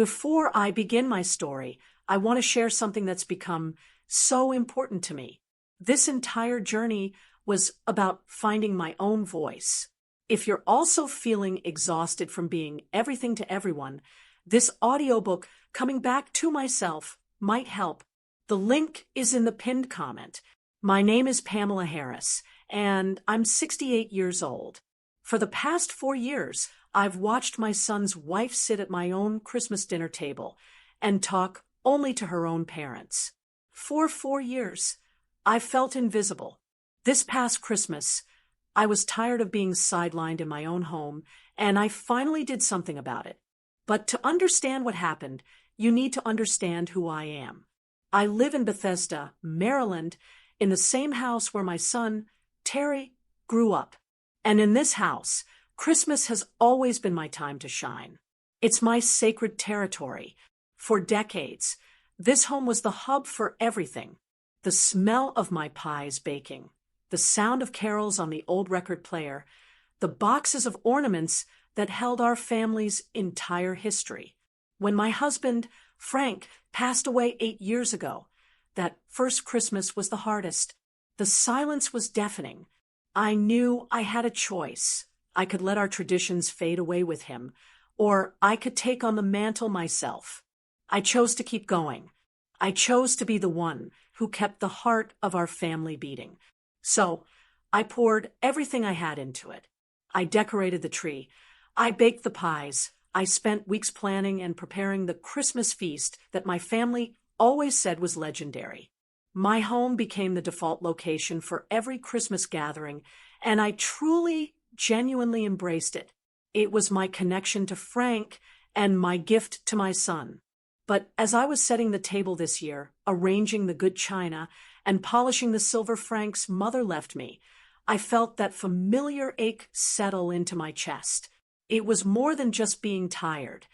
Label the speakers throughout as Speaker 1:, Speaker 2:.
Speaker 1: Before I begin my story, I want to share something that's become so important to me. This entire journey was about finding my own voice. If you're also feeling exhausted from being everything to everyone, this audiobook, Coming Back to Myself, might help. The link is in the pinned comment. My name is Pamela Harris, and I'm 68 years old. For the past 4 years, I've watched my son's wife sit at my own Christmas dinner table and talk only to her own parents. For 4 years, I felt invisible. This past Christmas, I was tired of being sidelined in my own home, and I finally did something about it. But to understand what happened, you need to understand who I am. I live in Bethesda, Maryland, in the same house where my son, Terry, grew up. And in this house, Christmas has always been my time to shine. It's my sacred territory. For decades, this home was the hub for everything. The smell of my pies baking, the sound of carols on the old record player, the boxes of ornaments that held our family's entire history. When my husband, Frank, passed away 8 years ago, that first Christmas was the hardest. The silence was deafening. I knew I had a choice. I could let our traditions fade away with him, or I could take on the mantle myself. I chose to keep going. I chose to be the one who kept the heart of our family beating. So I poured everything I had into it. I decorated the tree. I baked the pies. I spent weeks planning and preparing the Christmas feast that my family always said was legendary. My home became the default location for every Christmas gathering, and I truly, genuinely embraced it. It was my connection to Frank and my gift to my son. But as I was setting the table this year, arranging the good china, and polishing the silver francs Mother left me, I felt that familiar ache settle into my chest. It was more than just being tired.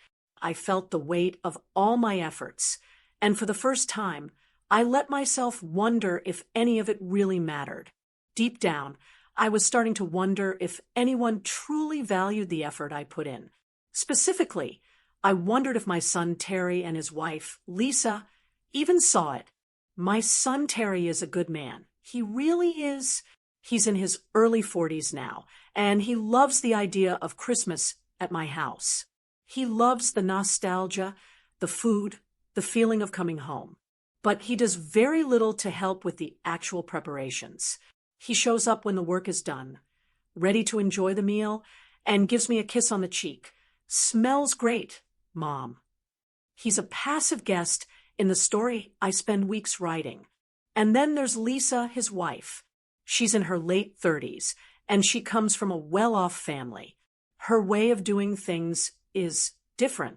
Speaker 1: I felt the weight of all my efforts, and for the first time, I let myself wonder if any of it really mattered. Deep down, I was starting to wonder if anyone truly valued the effort I put in. Specifically, I wondered if my son Terry and his wife, Lisa, even saw it. My son Terry is a good man. He really is. He's in his early 40s now, and he loves the idea of Christmas at my house. He loves the nostalgia, the food, the feeling of coming home. But he does very little to help with the actual preparations. He shows up when the work is done, ready to enjoy the meal, and gives me a kiss on the cheek. Smells great, Mom. He's a passive guest in the story I spend weeks writing. And then there's Lisa, his wife. She's in her late 30s, and she comes from a well-off family. Her way of doing things is different,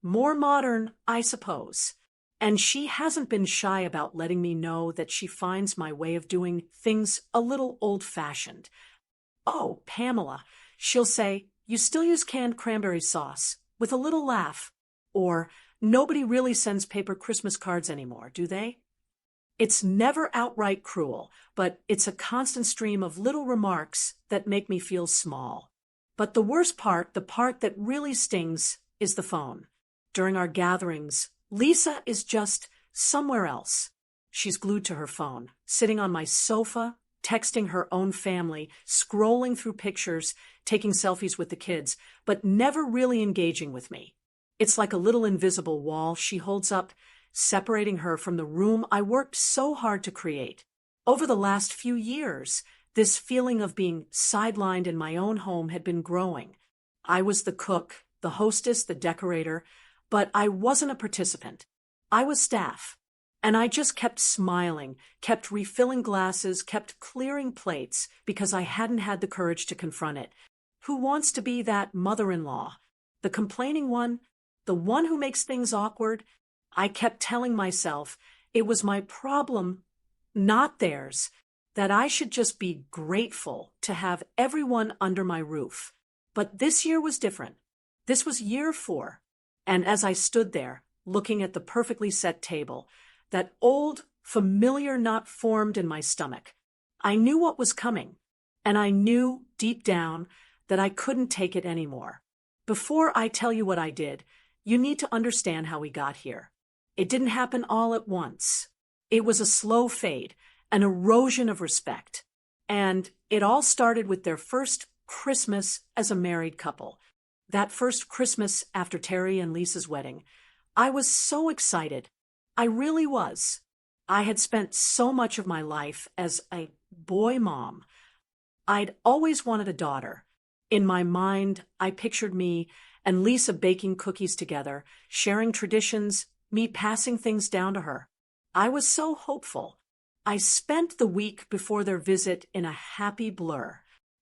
Speaker 1: more modern, I suppose. And she hasn't been shy about letting me know that she finds my way of doing things a little old-fashioned. "Oh, Pamela," she'll say, "you still use canned cranberry sauce," with a little laugh. Or, "Nobody really sends paper Christmas cards anymore, do they?" It's never outright cruel, but it's a constant stream of little remarks that make me feel small. But the worst part, the part that really stings, is the phone. During our gatherings, Lisa is just somewhere else. She's glued to her phone, sitting on my sofa, texting her own family, scrolling through pictures, taking selfies with the kids, but never really engaging with me. It's like a little invisible wall she holds up, separating her from the room I worked so hard to create. Over the last few years, this feeling of being sidelined in my own home had been growing. I was the cook, the hostess, the decorator, but I wasn't a participant. I was staff. And I just kept smiling, kept refilling glasses, kept clearing plates because I hadn't had the courage to confront it. Who wants to be that mother-in-law? The complaining one? The one who makes things awkward? I kept telling myself it was my problem, not theirs, that I should just be grateful to have everyone under my roof. But this year was different. This was year 4. And as I stood there, looking at the perfectly set table, that old, familiar knot formed in my stomach, I knew what was coming, and I knew deep down that I couldn't take it anymore. Before I tell you what I did, You need to understand how we got here. It didn't happen all at once. It was a slow fade, an erosion of respect. And it all started with their first Christmas as a married couple. That first Christmas after Terry and Lisa's wedding. I was so excited. I really was. I had spent so much of my life as a boy mom. I'd always wanted a daughter. In my mind, I pictured me and Lisa baking cookies together, sharing traditions, me passing things down to her. I was so hopeful. I spent the week before their visit in a happy blur.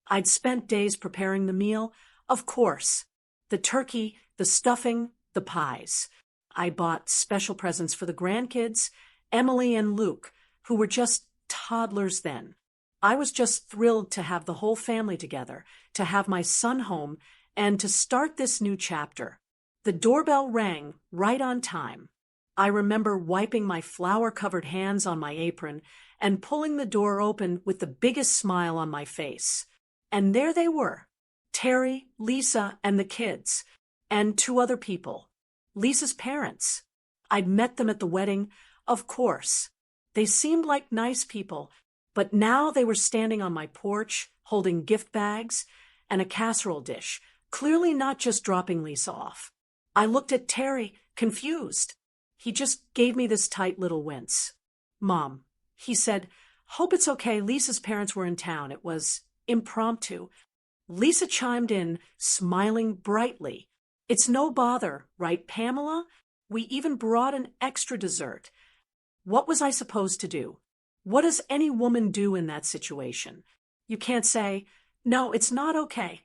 Speaker 1: I'd spent days preparing the meal, of course. The turkey, the stuffing, the pies. I bought special presents for the grandkids, Emily and Luke, who were just toddlers then. I was just thrilled to have the whole family together, to have my son home, and to start this new chapter. The doorbell rang right on time. I remember wiping my flour-covered hands on my apron and pulling the door open with the biggest smile on my face. And there they were, Terry, Lisa, and the kids, and two other people, Lisa's parents. I'd met them at the wedding, of course. They seemed like nice people, but now they were standing on my porch, holding gift bags and a casserole dish, clearly not just dropping Lisa off. I looked at Terry, confused. He just gave me this tight little wince. "Mom," he said, "hope it's okay. Lisa's parents were in town. It was impromptu." Lisa chimed in, smiling brightly. "It's no bother, right, Pamela? We even brought an extra dessert." What was I supposed to do? What does any woman do in that situation? You can't say, "No, it's not okay."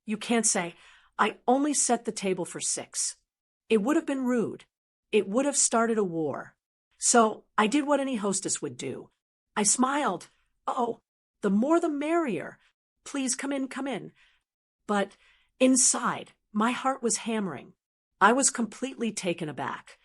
Speaker 1: You can't say, "I only set the table for 6. It would have been rude. It would have started a war. So I did what any hostess would do. I smiled. "Oh, the more the merrier. Please come in, come in." But inside, my heart was hammering. I was completely taken aback.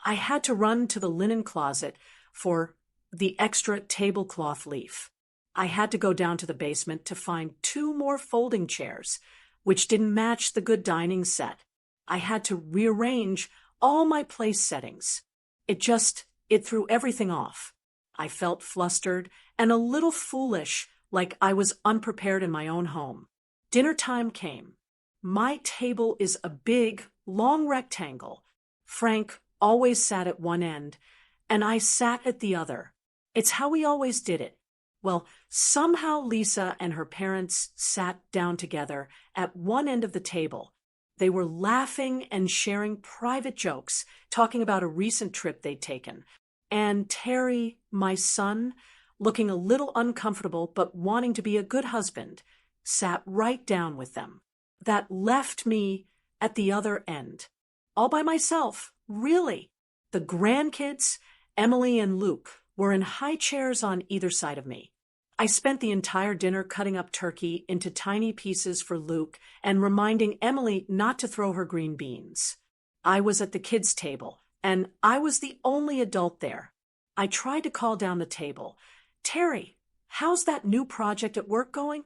Speaker 1: I had to run to the linen closet for the extra tablecloth leaf. I had to go down to the basement to find 2 more folding chairs, which didn't match the good dining set. I had to rearrange all my place settings. It threw everything off. I felt flustered and a little foolish, like I was unprepared in my own home. Dinner time came. My table is a big, long rectangle. Frank always sat at one end, and I sat at the other. It's how we always did it. Well, somehow Lisa and her parents sat down together at one end of the table. They were laughing and sharing private jokes, talking about a recent trip they'd taken. And Terry, my son, looking a little uncomfortable but wanting to be a good husband, sat right down with them. That left me at the other end. All by myself, really. The grandkids, Emily and Luke, were in high chairs on either side of me. I spent the entire dinner cutting up turkey into tiny pieces for Luke and reminding Emily not to throw her green beans. I was at the kids' table, and I was the only adult there. I tried to call down the table, "Terry, how's that new project at work going?"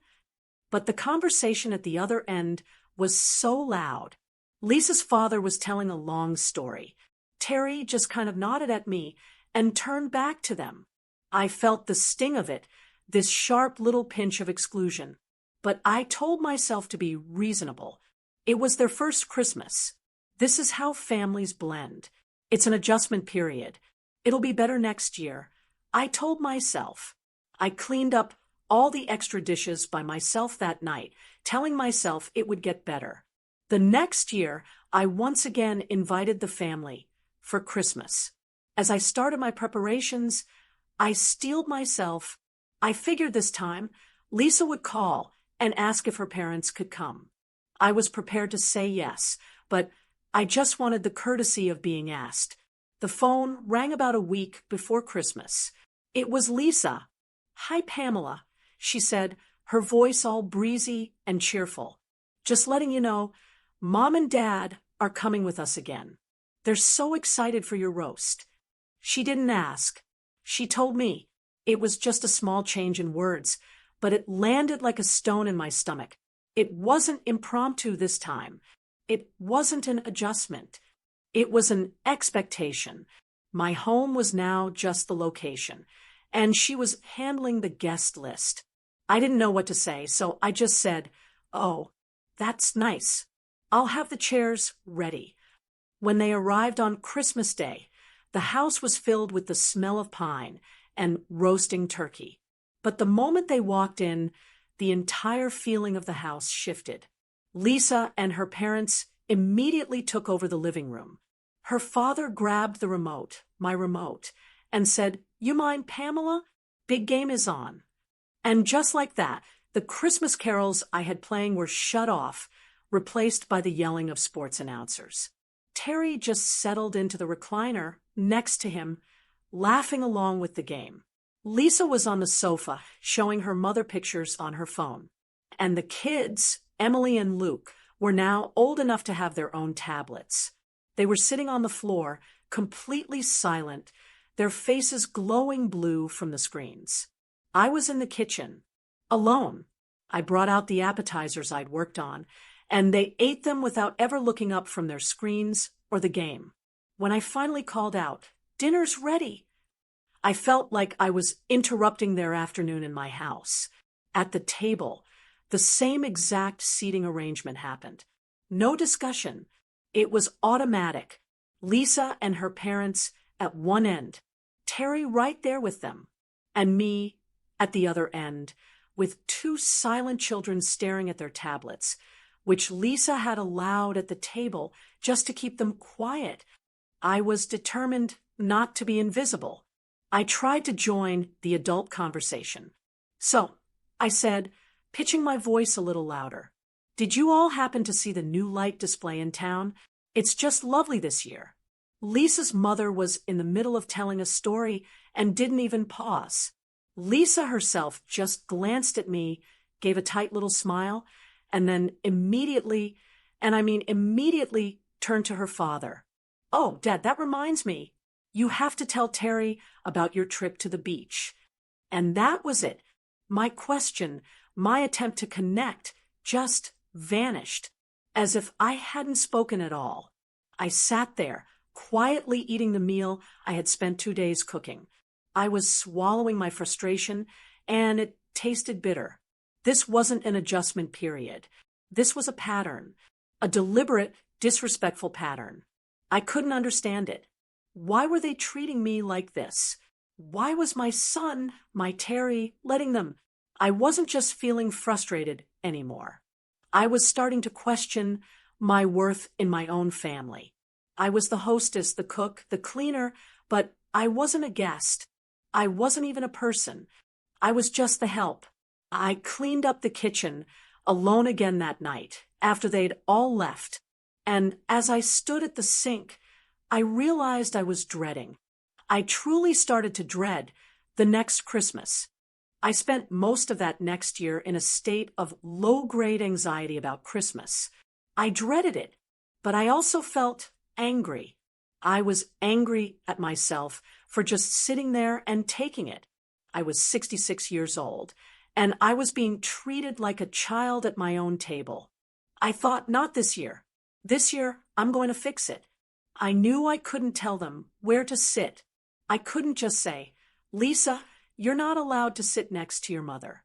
Speaker 1: But the conversation at the other end was so loud. Lisa's father was telling a long story. Terry just kind of nodded at me and turned back to them. I felt the sting of it, this sharp little pinch of exclusion. But I told myself to be reasonable. It was their first Christmas. This is how families blend. It's an adjustment period. It'll be better next year. I told myself. I cleaned up all the extra dishes by myself that night, telling myself it would get better. The next year, I once again invited the family for Christmas. As I started my preparations, I steeled myself. I figured this time Lisa would call and ask if her parents could come. I was prepared to say yes, but I just wanted the courtesy of being asked. The phone rang about a week before Christmas. It was Lisa. "Hi, Pamela," she said, her voice all breezy and cheerful. "Just letting you know, Mom and Dad are coming with us again. They're so excited for your roast." She didn't ask. She told me. It was just a small change in words, but it landed like a stone in my stomach. It wasn't impromptu this time. It wasn't an adjustment. It was an expectation. My home was now just the location, and she was handling the guest list. I didn't know what to say, so I just said, "Oh, that's nice. I'll have the chairs ready." When they arrived on Christmas Day, the house was filled with the smell of pine and roasting turkey. But the moment they walked in, the entire feeling of the house shifted. Lisa and her parents immediately took over the living room. Her father grabbed the remote, my remote, and said, "You mind, Pamela? Big game is on." And just like that, the Christmas carols I had playing were shut off, replaced by the yelling of sports announcers. Terry just settled into the recliner next to him, laughing along with the game. Lisa was on the sofa, showing her mother pictures on her phone. And the kids, Emily and Luke, were now old enough to have their own tablets. They were sitting on the floor, completely silent, their faces glowing blue from the screens. I was in the kitchen, alone. I brought out the appetizers I'd worked on, and they ate them without ever looking up from their screens or the game. When I finally called out, "Dinner's ready," I felt like I was interrupting their afternoon in my house. At the table, the same exact seating arrangement happened. No discussion. It was automatic. Lisa and her parents at one end, Terry right there with them, and me at the other end, with two silent children staring at their tablets, which Lisa had allowed at the table just to keep them quiet. I was determined not to be invisible. I tried to join the adult conversation. So, I said, pitching my voice a little louder, "Did you all happen to see the new light display in town? It's just lovely this year." Lisa's mother was in the middle of telling a story and didn't even pause. Lisa herself just glanced at me, gave a tight little smile, and then immediately, and I mean immediately, turned to her father. "Oh, Dad, that reminds me. You have to tell Terry about your trip to the beach." And that was it. My question, my attempt to connect, just vanished, as if I hadn't spoken at all. I sat there, quietly eating the meal I had spent 2 days cooking. I was swallowing my frustration, and it tasted bitter. This wasn't an adjustment period. This was a pattern, a deliberate, disrespectful pattern. I couldn't understand it. Why were they treating me like this? Why was my son, my Terry, letting them? I wasn't just feeling frustrated anymore. I was starting to question my worth in my own family. I was the hostess, the cook, the cleaner, but I wasn't a guest. I wasn't even a person. I was just the help. I cleaned up the kitchen alone again that night after they'd all left. And as I stood at the sink, I realized I was dreading. I truly started to dread the next Christmas. I spent most of that next year in a state of low-grade anxiety about Christmas. I dreaded it, but I also felt angry. I was angry at myself for just sitting there and taking it. I was 66 years old, and I was being treated like a child at my own table. I thought, not this year. This year, I'm going to fix it. I knew I couldn't tell them where to sit. I couldn't just say, "Lisa, you're not allowed to sit next to your mother."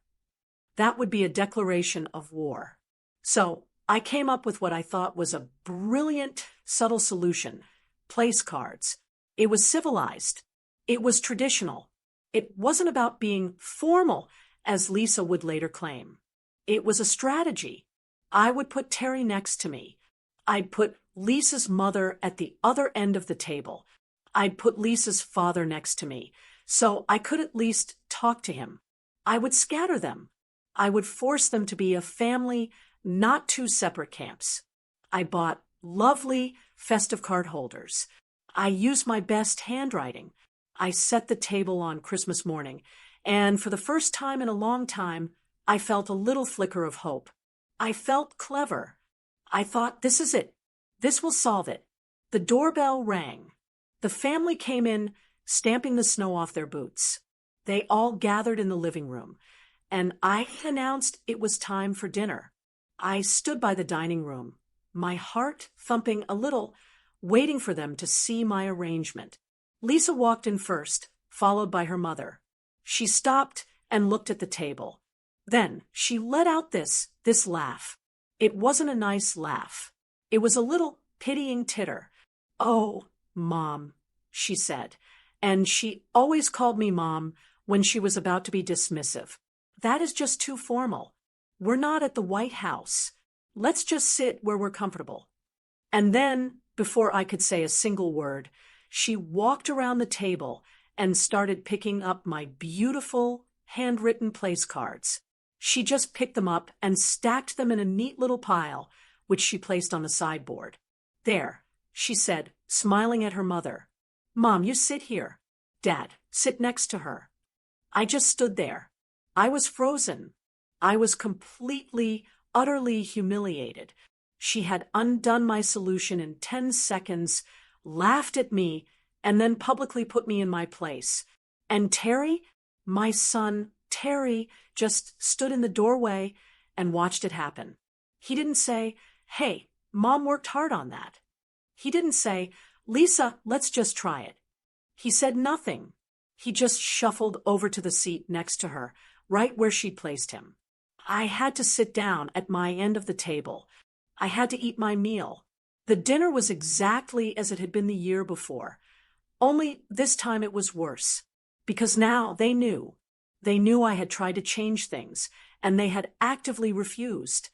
Speaker 1: That would be a declaration of war. So I came up with what I thought was a brilliant, subtle solution: place cards. It was civilized. It was traditional. It wasn't about being formal, as Lisa would later claim. It was a strategy. I would put Terry next to me. I'd put Lisa's mother at the other end of the table. I'd put Lisa's father next to me, so I could at least talk to him. I would scatter them. I would force them to be a family, not two separate camps. I bought lovely festive card holders. I used my best handwriting. I set the table on Christmas morning, and for the first time in a long time, I felt a little flicker of hope. I felt clever. I thought, this is it. This will solve it. The doorbell rang. The family came in, stamping the snow off their boots. They all gathered in the living room, and I announced it was time for dinner. I stood by the dining room, my heart thumping a little, waiting for them to see my arrangement. Lisa walked in first, followed by her mother. She stopped and looked at the table. Then she let out this laugh. It wasn't a nice laugh. It was a little pitying titter. "Oh, Mom," she said, and she always called me Mom when she was about to be dismissive. "That is just too formal. We're not at the White House. Let's just sit where we're comfortable." And then, before I could say a single word, she walked around the table and started picking up my beautiful, handwritten place cards. She just picked them up and stacked them in a neat little pile, which she placed on the sideboard. "There," she said, smiling at her mother. "Mom, you sit here. Dad, sit next to her." I just stood there. I was frozen. I was completely, utterly humiliated. She had undone my solution in 10 seconds, laughed at me, and then publicly put me in my place. And Terry, my son, Terry, just stood in the doorway and watched it happen. He didn't say, "Hey, Mom worked hard on that." He didn't say, "Lisa, let's just try it." He said nothing. He just shuffled over to the seat next to her, right where she'd placed him. I had to sit down at my end of the table. I had to eat my meal. The dinner was exactly as it had been the year before. Only this time it was worse. Because now they knew. They knew I had tried to change things, and they had actively refused.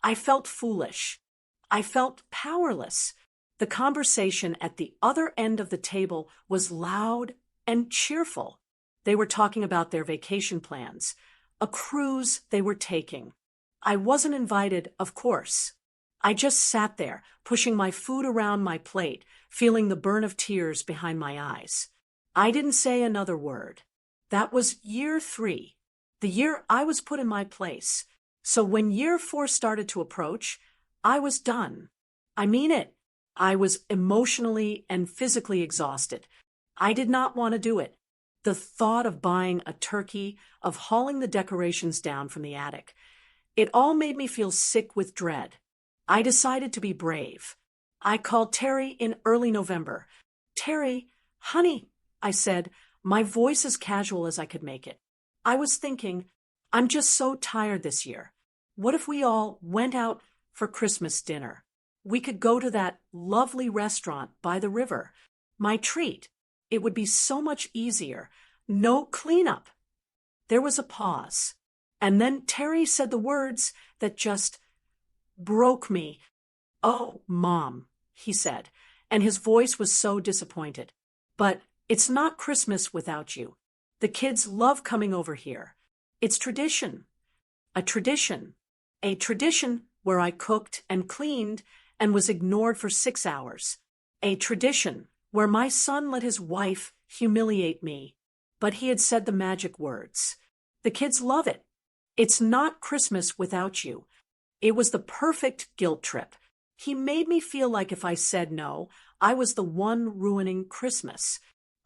Speaker 1: I felt foolish. I felt powerless. The conversation at the other end of the table was loud and cheerful. They were talking about their vacation plans, a cruise they were taking. I wasn't invited, of course. I just sat there, pushing my food around my plate, feeling the burn of tears behind my eyes. I didn't say another word. That was year 3, the year I was put in my place. So when year 4 started to approach, I was done. I mean it. I was emotionally and physically exhausted. I did not want to do it. The thought of buying a turkey, of hauling the decorations down from the attic, it all made me feel sick with dread. I decided to be brave. I called Terry in early November. "Terry, honey," I said, my voice as casual as I could make it. I was thinking, I'm just so tired this year. What if we all went out for Christmas dinner? We could go to that lovely restaurant by the river. My treat. It would be so much easier. No cleanup. There was a pause. And then Terry said the words that just broke me. "Oh, Mom," he said, and his voice was so disappointed. "But it's not Christmas without you. The kids love coming over here. It's tradition. A tradition. A tradition where I cooked and cleaned and was ignored for 6 hours. A tradition where my son let his wife humiliate me. But he had said the magic words. The kids love it. It's not Christmas without you." It was the perfect guilt trip. He made me feel like if I said no, I was the one ruining Christmas.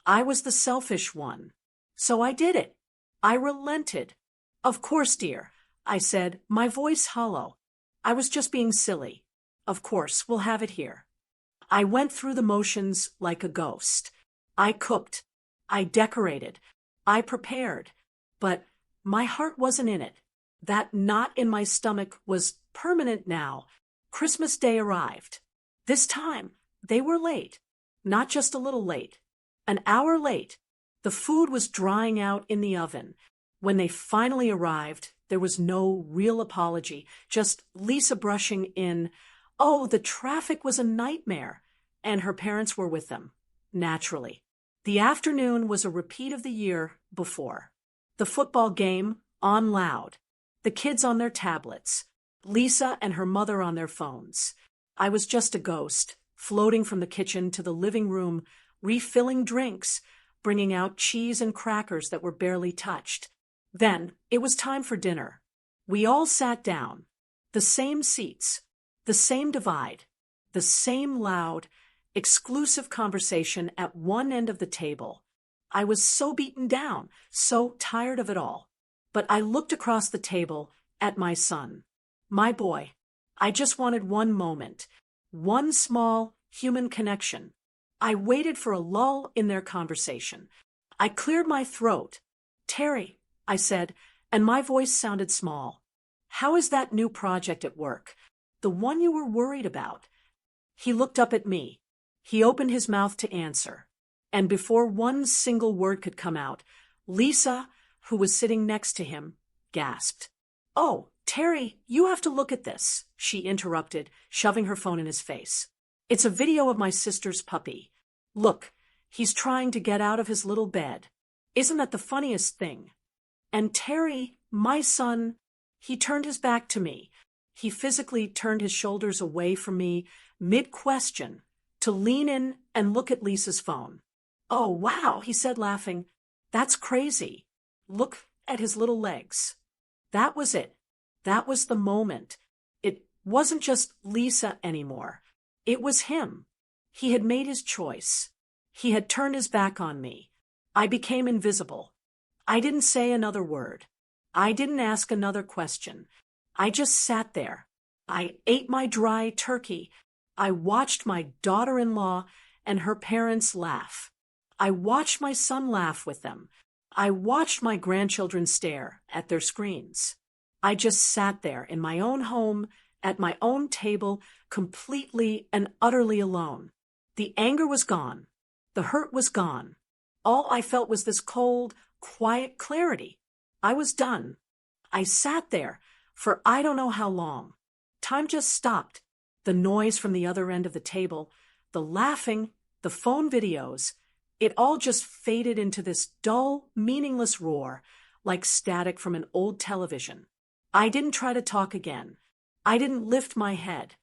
Speaker 1: I was the selfish one. So I did it. I relented. "Of course, dear," I said, my voice hollow. "I was just being silly. Of course, we'll have it here." I went through the motions like a ghost. I cooked. I decorated. I prepared. But my heart wasn't in it. That knot in my stomach was permanent now. Christmas Day arrived. This time, they were late. Not just a little late. An hour late. The food was drying out in the oven. When they finally arrived, there was no real apology, just Lisa brushing in. Oh, the traffic was a nightmare. And her parents were with them, naturally. The afternoon was a repeat of the year before. The football game on loud. The kids on their tablets. Lisa and her mother on their phones. I was just a ghost, floating from the kitchen to the living room, refilling drinks, bringing out cheese and crackers that were barely touched. Then it was time for dinner. We all sat down. The same seats. The same divide. The same loud, exclusive conversation at one end of the table. I was so beaten down, so tired of it all. But I looked across the table at my son. My boy. I just wanted one moment. One small, human connection. I waited for a lull in their conversation. I cleared my throat. "Terry," I said, and my voice sounded small. "How is that new project at work? The one you were worried about?" He looked up at me. He opened his mouth to answer. And before one single word could come out, Lisa, who was sitting next to him, gasped. "Oh, Terry, you have to look at this," she interrupted, shoving her phone in his face. "It's a video of my sister's puppy. Look, he's trying to get out of his little bed. Isn't that the funniest thing?" And Terry, my son, he turned his back to me. He physically turned his shoulders away from me, mid-question, to lean in and look at Lisa's phone. "Oh, wow," he said, laughing. "That's crazy. Look at his little legs." That was it. That was the moment. It wasn't just Lisa anymore. It was him. He had made his choice. He had turned his back on me. I became invisible. I didn't say another word. I didn't ask another question. I just sat there. I ate my dry turkey. I watched my daughter-in-law and her parents laugh. I watched my son laugh with them. I watched my grandchildren stare at their screens. I just sat there in my own home, at my own table, completely and utterly alone. The anger was gone. The hurt was gone. All I felt was this cold, quiet clarity. I was done. I sat there for I don't know how long. Time just stopped. The noise from the other end of the table, the laughing, the phone videos, it all just faded into this dull, meaningless roar, like static from an old television. I didn't try to talk again. I didn't lift my head.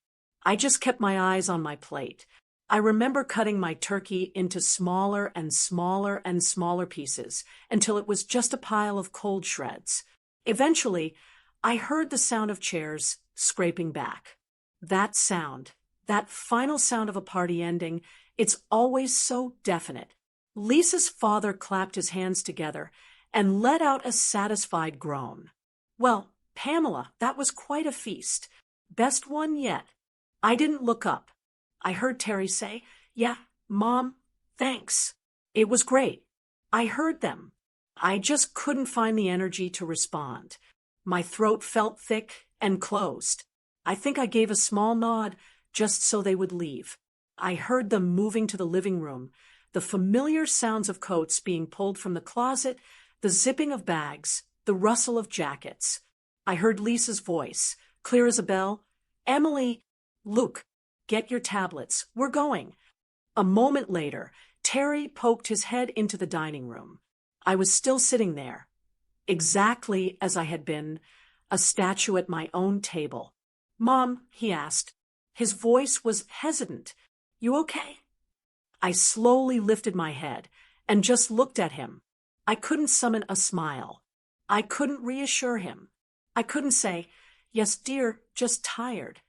Speaker 1: I just kept my eyes on my plate. I remember cutting my turkey into smaller and smaller and smaller pieces until it was just a pile of cold shreds. Eventually, I heard the sound of chairs scraping back. That sound, that final sound of a party ending, it's always so definite. Lisa's father clapped his hands together and let out a satisfied groan. "Well, Pamela, that was quite a feast. Best one yet." I didn't look up. I heard Terry say, "Yeah, Mom, thanks. It was great." I heard them. I just couldn't find the energy to respond. My throat felt thick and closed. I think I gave a small nod just so they would leave. I heard them moving to the living room, the familiar sounds of coats being pulled from the closet, the zipping of bags, the rustle of jackets. I heard Lisa's voice, clear as a bell. "Emily, Luke, get your tablets. We're going." A moment later, Terry poked his head into the dining room. I was still sitting there, exactly as I had been, a statue at my own table. "Mom," he asked. His voice was hesitant. "You okay?" I slowly lifted my head and just looked at him. I couldn't summon a smile. I couldn't reassure him. I couldn't say, "Yes, dear, just tired."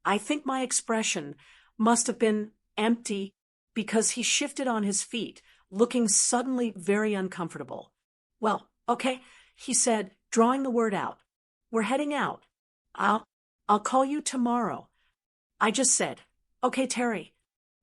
Speaker 1: I think my expression must have been empty because he shifted on his feet, looking suddenly very uncomfortable. "Well, okay," he said, drawing the word out. "We're heading out. I'll call you tomorrow." I just said, "Okay, Terry."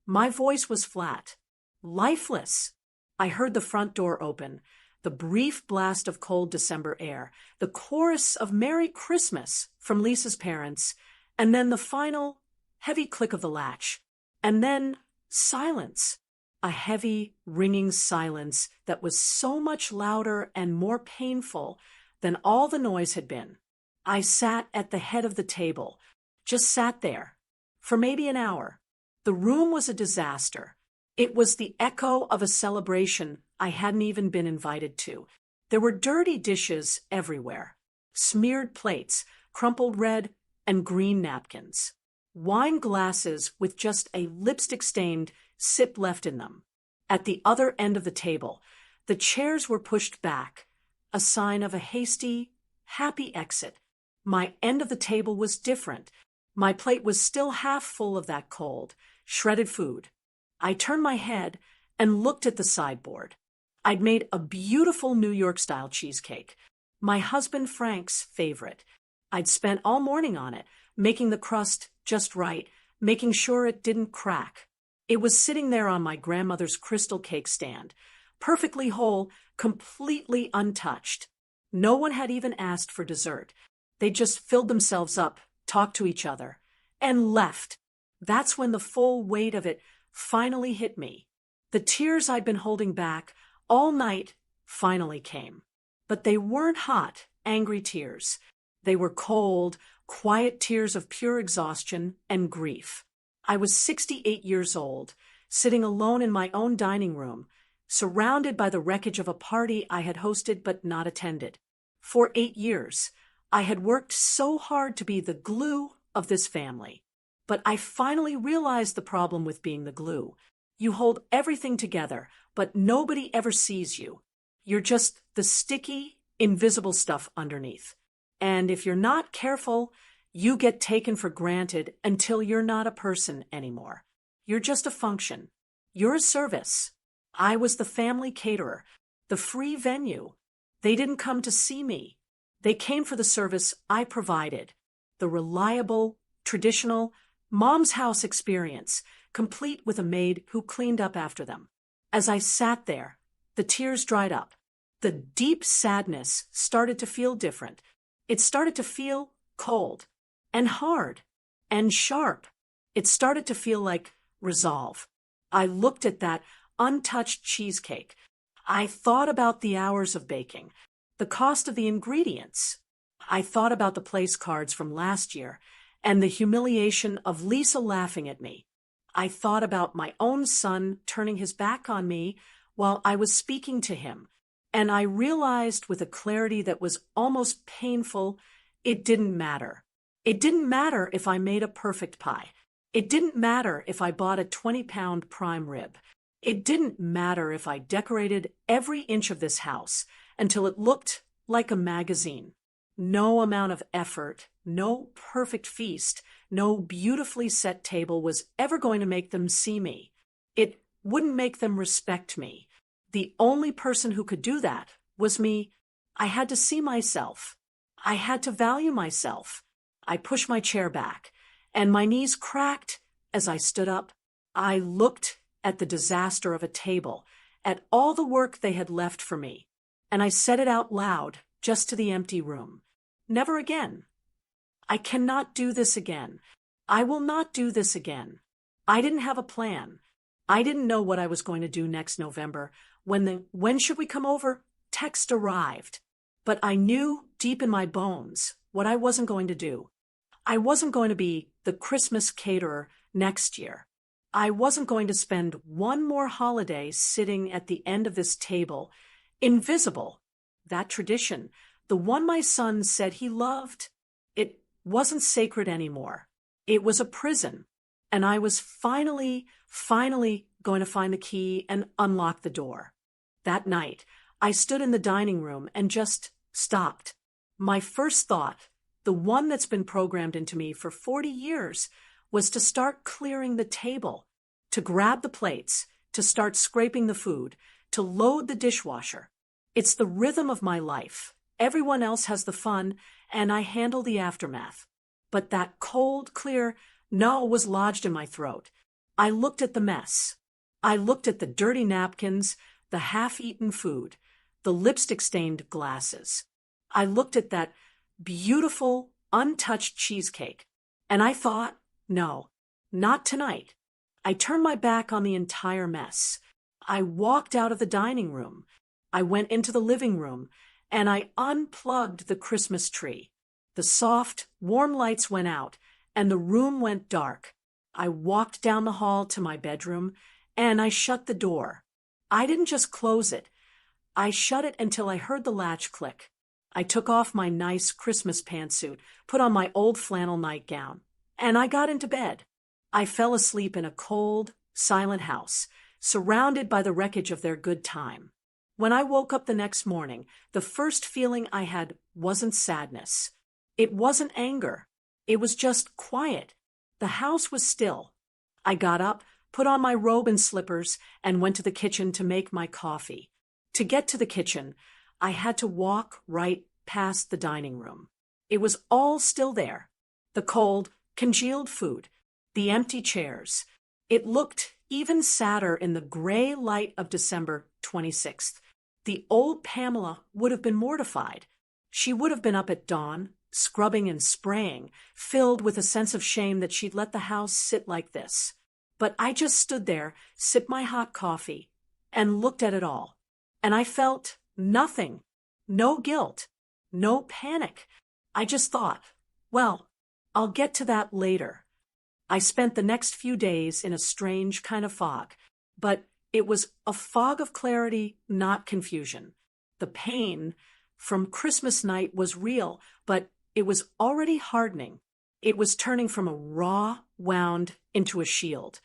Speaker 1: My voice was flat, lifeless. I heard the front door open, the brief blast of cold December air, the chorus of Merry Christmas from Lisa's parents, and then the final, heavy click of the latch. And then silence. A heavy, ringing silence that was so much louder and more painful than all the noise had been. I sat at the head of the table, just sat there, for maybe an hour. The room was a disaster. It was the echo of a celebration I hadn't even been invited to. There were dirty dishes everywhere, smeared plates, crumpled red and green napkins, wine glasses with just a lipstick-stained sip left in them. At the other end of the table, the chairs were pushed back, a sign of a hasty, happy exit. My end of the table was different. My plate was still half full of that cold, shredded food. I turned my head and looked at the sideboard. I'd made a beautiful New York-style cheesecake, my husband Frank's favorite. I'd spent all morning on it, making the crust just right, making sure it didn't crack. It was sitting there on my grandmother's crystal cake stand, perfectly whole, completely untouched. No one had even asked for dessert. They just filled themselves up, talked to each other, and left. That's when the full weight of it finally hit me. The tears I'd been holding back all night finally came. But they weren't hot, angry tears. They were cold, quiet tears of pure exhaustion and grief. I was 68 years old, sitting alone in my own dining room, surrounded by the wreckage of a party I had hosted but not attended. For 8 years, I had worked so hard to be the glue of this family. But I finally realized the problem with being the glue. You hold everything together, but nobody ever sees you. You're just the sticky, invisible stuff underneath. And if you're not careful, you get taken for granted until you're not a person anymore. You're just a function. You're a service. I was the family caterer, the free venue. They didn't come to see me. They came for the service I provided, the reliable, traditional, mom's house experience, complete with a maid who cleaned up after them. As I sat there, the tears dried up. The deep sadness started to feel different. It started to feel cold and hard and sharp. It started to feel like resolve. I looked at that untouched cheesecake. I thought about the hours of baking, the cost of the ingredients. I thought about the place cards from last year and the humiliation of Lisa laughing at me. I thought about my own son turning his back on me while I was speaking to him, and I realized with a clarity that was almost painful, it didn't matter. It didn't matter if I made a perfect pie. It didn't matter if I bought a 20-pound prime rib. It didn't matter if I decorated every inch of this house until it looked like a magazine. No amount of effort, no perfect feast, no beautifully set table was ever going to make them see me. It wouldn't make them respect me. The only person who could do that was me. I had to see myself. I had to value myself. I pushed my chair back, and my knees cracked as I stood up. I looked at the disaster of a table, at all the work they had left for me, and I said it out loud, just to the empty room. Never again. I cannot do this again. I will not do this again. I didn't have a plan. I didn't know what I was going to do next November when the "when should we come over" text arrived. But I knew deep in my bones what I wasn't going to do. I wasn't going to be the Christmas caterer next year. I wasn't going to spend one more holiday sitting at the end of this table, invisible. That tradition, the one my son said he loved, it wasn't sacred anymore. It was a prison, and I was finally going to find the key and unlock the door. That night, I stood in the dining room and just stopped. My first thought, the one that's been programmed into me for 40 years, was to start clearing the table, to grab the plates, to start scraping the food, to load the dishwasher. It's the rhythm of my life. Everyone else has the fun, and I handle the aftermath. But that cold, clear no was lodged in my throat. I looked at the mess. I looked at the dirty napkins, the half-eaten food, the lipstick-stained glasses. I looked at that beautiful, untouched cheesecake, and I thought, no, not tonight. I turned my back on the entire mess. I walked out of the dining room. I went into the living room, and I unplugged the Christmas tree. The soft, warm lights went out, and the room went dark. I walked down the hall to my bedroom, and I shut the door. I didn't just close it. I shut it until I heard the latch click. I took off my nice Christmas pantsuit, put on my old flannel nightgown, and I got into bed. I fell asleep in a cold, silent house, surrounded by the wreckage of their good time. When I woke up the next morning, the first feeling I had wasn't sadness. It wasn't anger. It was just quiet. The house was still. I got up, put on my robe and slippers, and went to the kitchen to make my coffee. To get to the kitchen, I had to walk right past the dining room. It was all still there. The cold, congealed food, the empty chairs. It looked even sadder in the gray light of December 26th. The old Pamela would have been mortified. She would have been up at dawn, scrubbing and spraying, filled with a sense of shame that she'd let the house sit like this. But I just stood there, sipped my hot coffee, and looked at it all. And I felt nothing. No guilt. No panic. I just thought, well, I'll get to that later. I spent the next few days in a strange kind of fog, but it was a fog of clarity, not confusion. The pain from Christmas night was real, but it was already hardening. It was turning from a raw wound into a shield.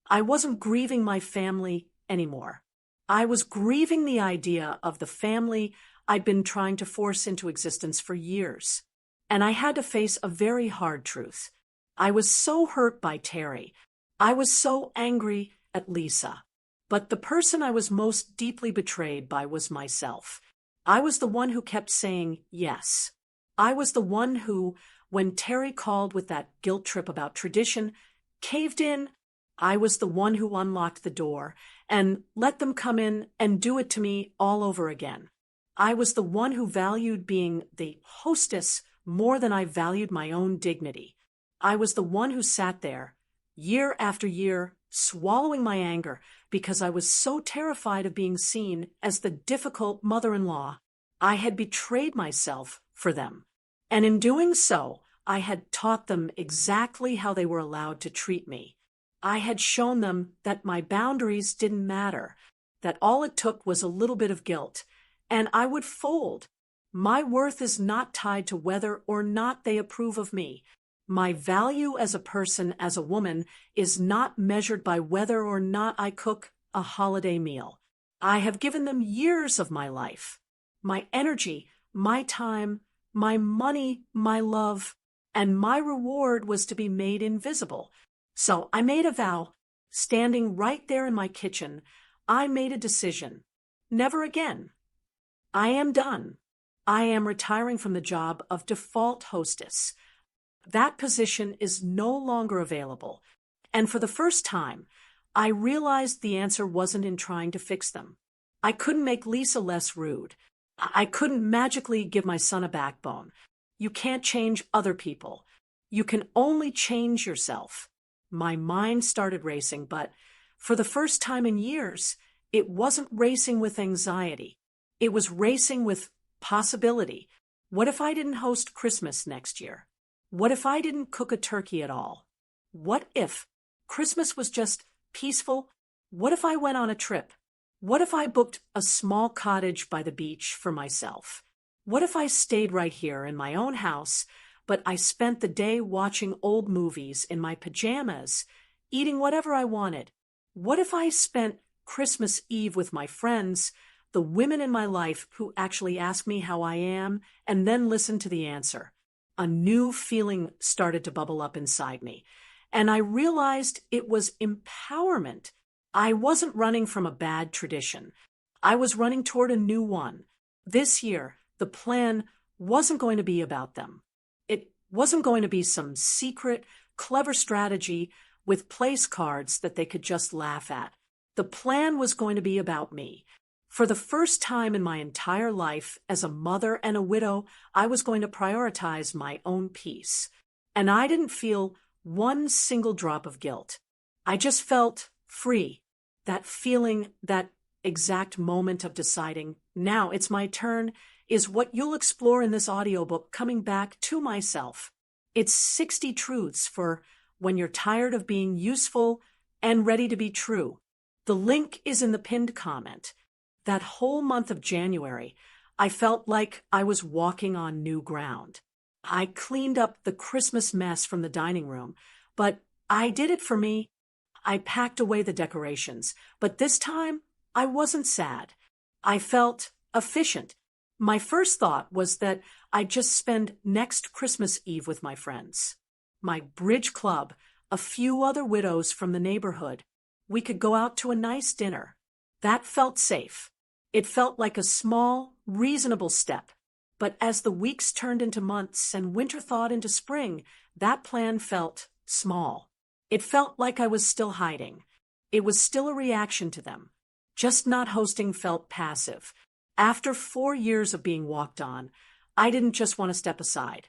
Speaker 1: I wasn't grieving my family anymore. I was grieving the idea of the family I'd been trying to force into existence for years. And I had to face a very hard truth. I was so hurt by Terry. I was so angry at Lisa. But the person I was most deeply betrayed by was myself. I was the one who kept saying yes. I was the one who, when Terry called with that guilt trip about tradition, caved in. I was the one who unlocked the door and let them come in and do it to me all over again. I was the one who valued being the hostess more than I valued my own dignity. I was the one who sat there, year after year, swallowing my anger because I was so terrified of being seen as the difficult mother-in-law. I had betrayed myself for them. And in doing so, I had taught them exactly how they were allowed to treat me. I had shown them that my boundaries didn't matter, that all it took was a little bit of guilt, and I would fold. My worth is not tied to whether or not they approve of me. My value as a person, as a woman, is not measured by whether or not I cook a holiday meal. I have given them years of my life, my energy, my time, my money, my love, and my reward was to be made invisible. So I made a vow, standing right there in my kitchen. I made a decision. Never again. I am done. I am retiring from the job of default hostess. That position is no longer available. And for the first time, I realized the answer wasn't in trying to fix them. I couldn't make Lisa less rude. I couldn't magically give my son a backbone. You can't change other people. You can only change yourself. My mind started racing, but for the first time in years, it wasn't racing with anxiety. It was racing with possibility. What if I didn't host Christmas next year? What if I didn't cook a turkey at all? What if Christmas was just peaceful? What if I went on a trip? What if I booked a small cottage by the beach for myself? What if I stayed right here in my own house, but I spent the day watching old movies in my pajamas, eating whatever I wanted? What if I spent Christmas Eve with my friends, the women in my life who actually ask me how I am, and then listen to the answer? A new feeling started to bubble up inside me, and I realized it was empowerment. I wasn't running from a bad tradition. I was running toward a new one. This year, the plan wasn't going to be about them. It wasn't going to be some secret, clever strategy with place cards that they could just laugh at. The plan was going to be about me. For the first time in my entire life, as a mother and a widow, I was going to prioritize my own peace. And I didn't feel one single drop of guilt. I just felt free. That feeling, that exact moment of deciding, now it's my turn, is what you'll explore in this audiobook, Coming Back to Myself. It's 60 truths for when you're tired of being useful and ready to be true. The link is in the pinned comment. That whole month of January, I felt like I was walking on new ground. I cleaned up the Christmas mess from the dining room, but I did it for me. I packed away the decorations, but this time I wasn't sad. I felt efficient. My first thought was that I'd just spend next Christmas Eve with my friends. My bridge club, a few other widows from the neighborhood. We could go out to a nice dinner. That felt safe. It felt like a small, reasonable step. But as the weeks turned into months and winter thawed into spring, that plan felt small. It felt like I was still hiding. It was still a reaction to them. Just not hosting felt passive. After 4 years of being walked on, I didn't just want to step aside.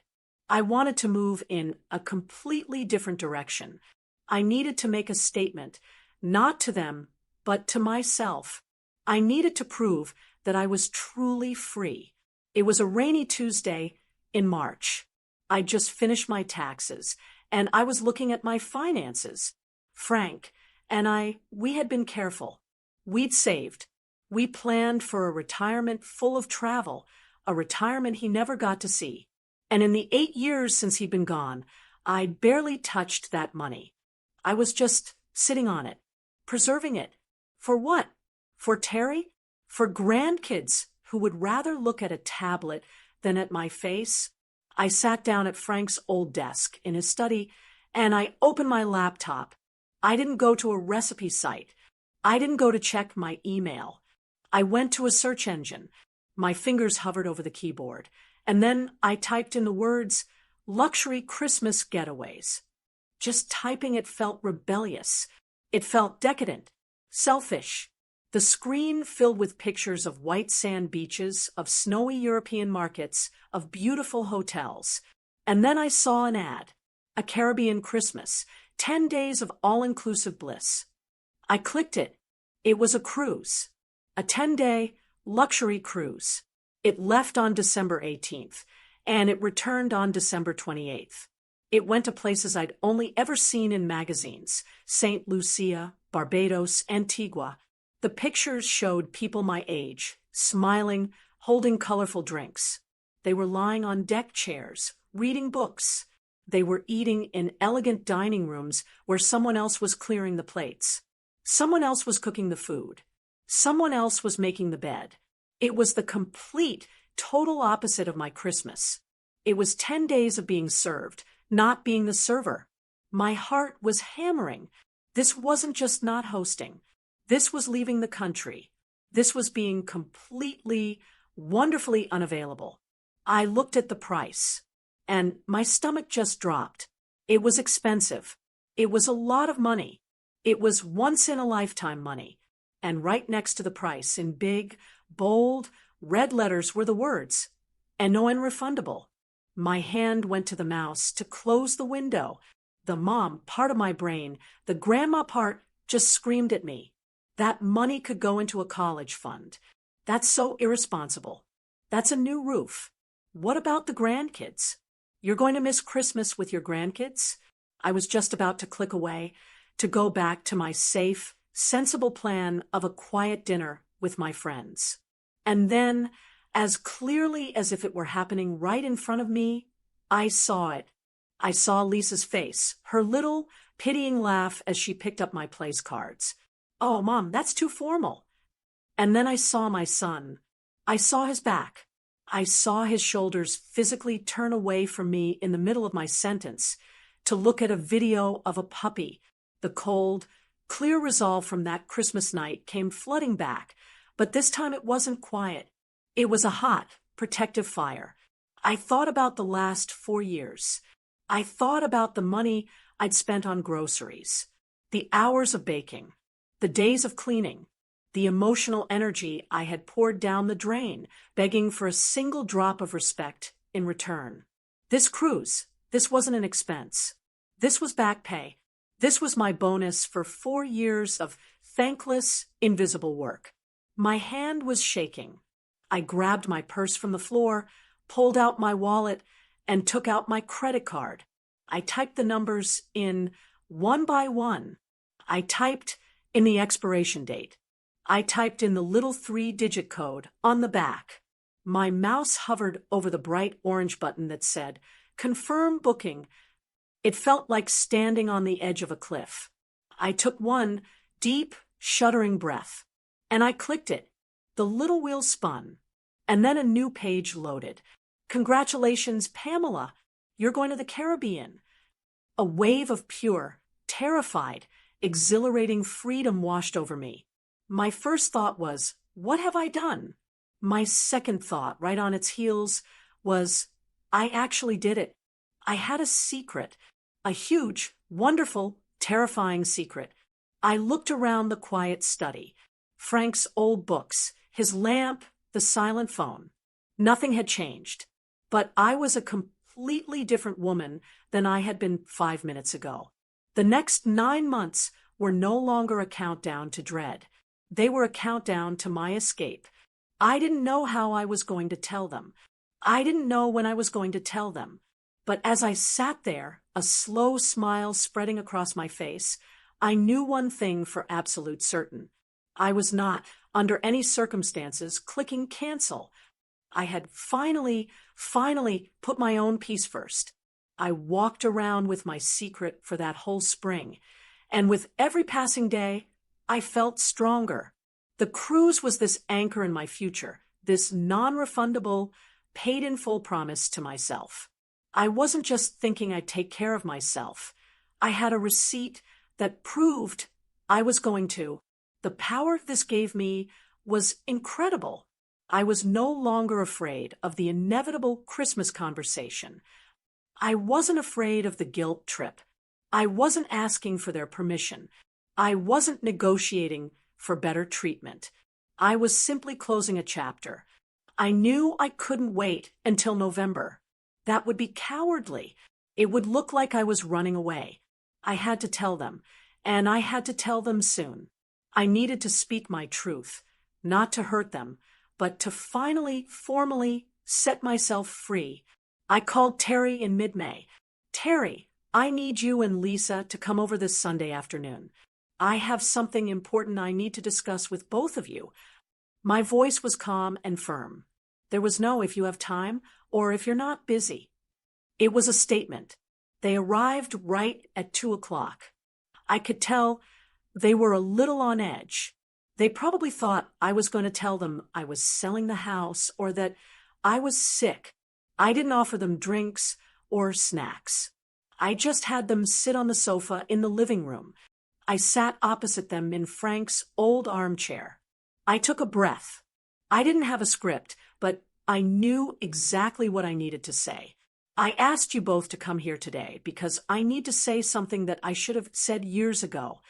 Speaker 1: I wanted to move in a completely different direction. I needed to make a statement, not to them, but to myself. I needed to prove that I was truly free. It was a rainy Tuesday in March. I just finished my taxes, and I was looking at my finances. Frank and we had been careful. We'd saved. We planned for a retirement full of travel, a retirement he never got to see. And in the 8 years since he'd been gone, I'd barely touched that money. I was just sitting on it, preserving it. For what? For Terry? For grandkids who would rather look at a tablet than at my face? I sat down at Frank's old desk in his study, and I opened my laptop. I didn't go to a recipe site. I didn't go to check my email. I went to a search engine. My fingers hovered over the keyboard, and then I typed in the words, luxury Christmas getaways. Just typing it felt rebellious. It felt decadent, selfish. The screen filled with pictures of white sand beaches, of snowy European markets, of beautiful hotels. And then I saw an ad, a Caribbean Christmas, 10 days of all-inclusive bliss. I clicked it. It was a cruise, a 10-day luxury cruise. It left on December 18th, and it returned on December 28th. It went to places I'd only ever seen in magazines, St. Lucia, Barbados, Antigua. The pictures showed people my age, smiling, holding colorful drinks. They were lying on deck chairs, reading books. They were eating in elegant dining rooms where someone else was clearing the plates. Someone else was cooking the food. Someone else was making the bed. It was the complete, total opposite of my Christmas. It was 10 days of being served, not being the server. My heart was hammering. This wasn't just not hosting. This was leaving the country. This was being completely, wonderfully unavailable. I looked at the price, and my stomach just dropped. It was expensive. It was a lot of money. It was once-in-a-lifetime money. And right next to the price, in big, bold, red letters, were the words, and non-refundable. My hand went to the mouse to close the window. The mom part of my brain, the grandma part, just screamed at me. That money could go into a college fund. That's so irresponsible. That's a new roof. What about the grandkids? You're going to miss Christmas with your grandkids? I was just about to click away, to go back to my safe, sensible plan of a quiet dinner with my friends. And then, as clearly as if it were happening right in front of me, I saw it. I saw Lisa's face, her little, pitying laugh as she picked up my place cards. Oh, Mom, that's too formal. And then I saw my son. I saw his back. I saw his shoulders physically turn away from me in the middle of my sentence to look at a video of a puppy. The cold, clear resolve from that Christmas night came flooding back, but this time it wasn't quiet. It was a hot, protective fire. I thought about the last 4 years. I thought about the money I'd spent on groceries, the hours of baking, the days of cleaning, the emotional energy I had poured down the drain, begging for a single drop of respect in return. This cruise, this wasn't an expense. This was back pay. This was my bonus for 4 years of thankless, invisible work. My hand was shaking. I grabbed my purse from the floor, pulled out my wallet, and took out my credit card. I typed the numbers in one by one. I typed in the expiration date. I typed in the little 3-digit code on the back. My mouse hovered over the bright orange button that said, "Confirm booking." It felt like standing on the edge of a cliff. I took one deep, shuddering breath, and I clicked it. The little wheel spun, and then a new page loaded. "Congratulations, Pamela. You're going to the Caribbean." A wave of pure, terrified, exhilarating freedom washed over me. My first thought was, what have I done? My second thought, right on its heels, was, I actually did it. I had a secret, a huge, wonderful, terrifying secret. I looked around the quiet study. Frank's old books, his lamp, the silent phone. Nothing had changed. But I was a completely different woman than I had been 5 minutes ago. The next 9 months were no longer a countdown to dread. They were a countdown to my escape. I didn't know how I was going to tell them. I didn't know when I was going to tell them. But as I sat there, a slow smile spreading across my face, I knew one thing for absolute certain. I was not, under any circumstances, clicking cancel. I had finally put my own peace first. I walked around with my secret for that whole spring, and with every passing day, I felt stronger. The cruise was this anchor in my future, this non-refundable, paid-in-full promise to myself. I wasn't just thinking I'd take care of myself. I had a receipt that proved I was going to. The power this gave me was incredible. I was no longer afraid of the inevitable Christmas conversation. I wasn't afraid of the guilt trip. I wasn't asking for their permission. I wasn't negotiating for better treatment. I was simply closing a chapter. I knew I couldn't wait until November. That would be cowardly. It would look like I was running away. I had to tell them, and I had to tell them soon. I needed to speak my truth, not to hurt them, but to finally, formally set myself free. I called Terry in mid-May. Terry, I need you and Lisa to come over this Sunday afternoon. I have something important I need to discuss with both of you. My voice was calm and firm. There was no if you have time or if you're not busy. It was a statement. They arrived right at 2:00. I could tell they were a little on edge. They probably thought I was going to tell them I was selling the house or that I was sick. I didn't offer them drinks or snacks. I just had them sit on the sofa in the living room. I sat opposite them in Frank's old armchair. I took a breath. I didn't have a script, but I knew exactly what I needed to say. I asked you both to come here today because I need to say something that I should have said years ago.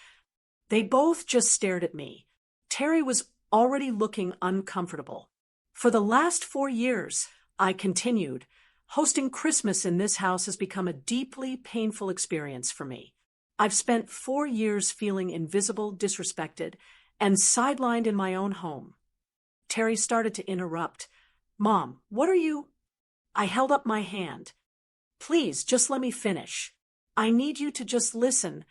Speaker 1: They both just stared at me. Terry was already looking uncomfortable. For the last 4 years, I continued, hosting Christmas in this house has become a deeply painful experience for me. I've spent 4 years feeling invisible, disrespected, and sidelined in my own home. Terry started to interrupt. Mom, what are you? I held up my hand. Please, just let me finish. I need you to just listen.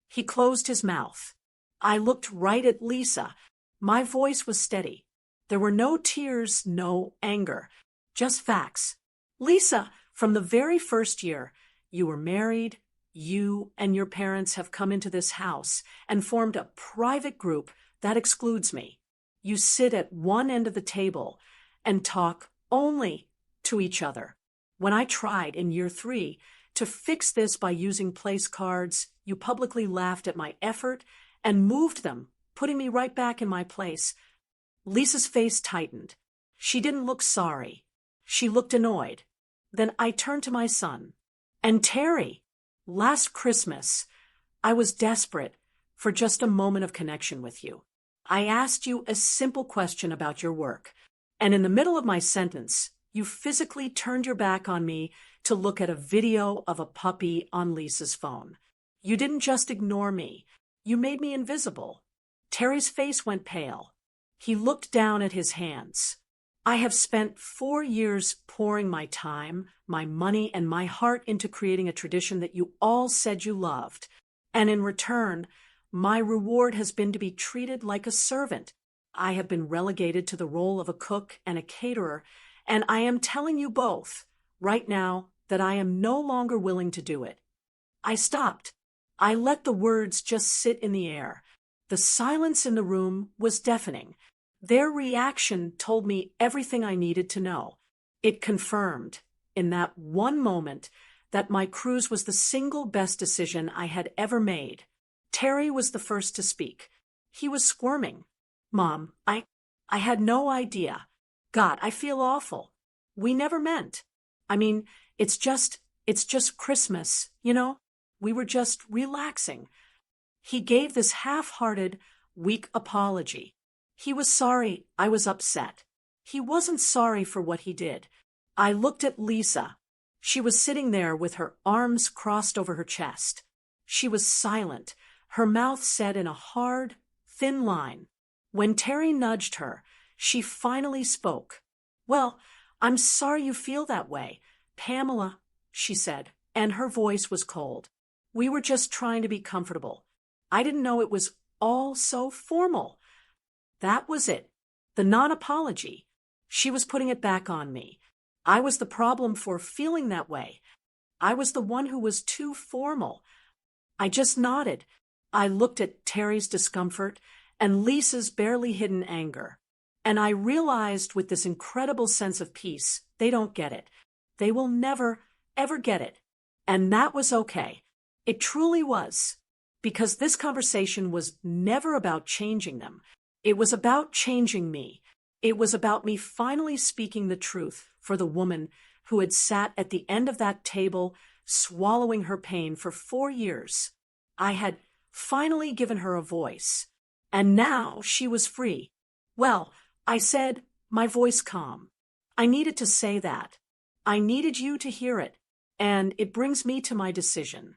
Speaker 1: He closed his mouth. I looked right at Lisa. My voice was steady. There were no tears, no anger, just facts. Lisa, from the very first year, you were married, you and your parents have come into this house and formed a private group that excludes me. You sit at one end of the table and talk only to each other. When I tried in year 3 to fix this by using place cards, you publicly laughed at my effort and moved them, putting me right back in my place. Lisa's face tightened. She didn't look sorry. She looked annoyed. Then I turned to my son. And Terry, last Christmas, I was desperate for just a moment of connection with you. I asked you a simple question about your work, and in the middle of my sentence, you physically turned your back on me to look at a video of a puppy on Lisa's phone. You didn't just ignore me. You made me invisible. Terry's face went pale. He looked down at his hands. I have spent 4 years pouring my time, my money, and my heart into creating a tradition that you all said you loved. And in return, my reward has been to be treated like a servant. I have been relegated to the role of a cook and a caterer, and I am telling you both, right now, that I am no longer willing to do it. I stopped. I let the words just sit in the air. The silence in the room was deafening. Their reaction told me everything I needed to know. It confirmed, in that one moment, that my cruise was the single best decision I had ever made. Terry was the first to speak. He was squirming. Mom, I had no idea. God, I feel awful. We never meant. I mean, it's just Christmas, you know? We were just relaxing. He gave this half-hearted, weak apology. He was sorry I was upset. He wasn't sorry for what he did. I looked at Lisa. She was sitting there with her arms crossed over her chest. She was silent, her mouth set in a hard, thin line. When Terry nudged her, she finally spoke. "Well, I'm sorry you feel that way, Pamela," she said, and her voice was cold. "We were just trying to be comfortable. I didn't know it was all so formal." That was it. The non-apology. She was putting it back on me. I was the problem for feeling that way. I was the one who was too formal. I just nodded. I looked at Terry's discomfort and Lisa's barely hidden anger. And I realized with this incredible sense of peace, they don't get it. They will never, ever get it. And that was okay. It truly was. Because this conversation was never about changing them. It was about changing me. It was about me finally speaking the truth for the woman who had sat at the end of that table, swallowing her pain for 4 years. I had finally given her a voice. And now she was free. "Well," I said, my voice calm. "I needed to say that. I needed you to hear it. And it brings me to my decision."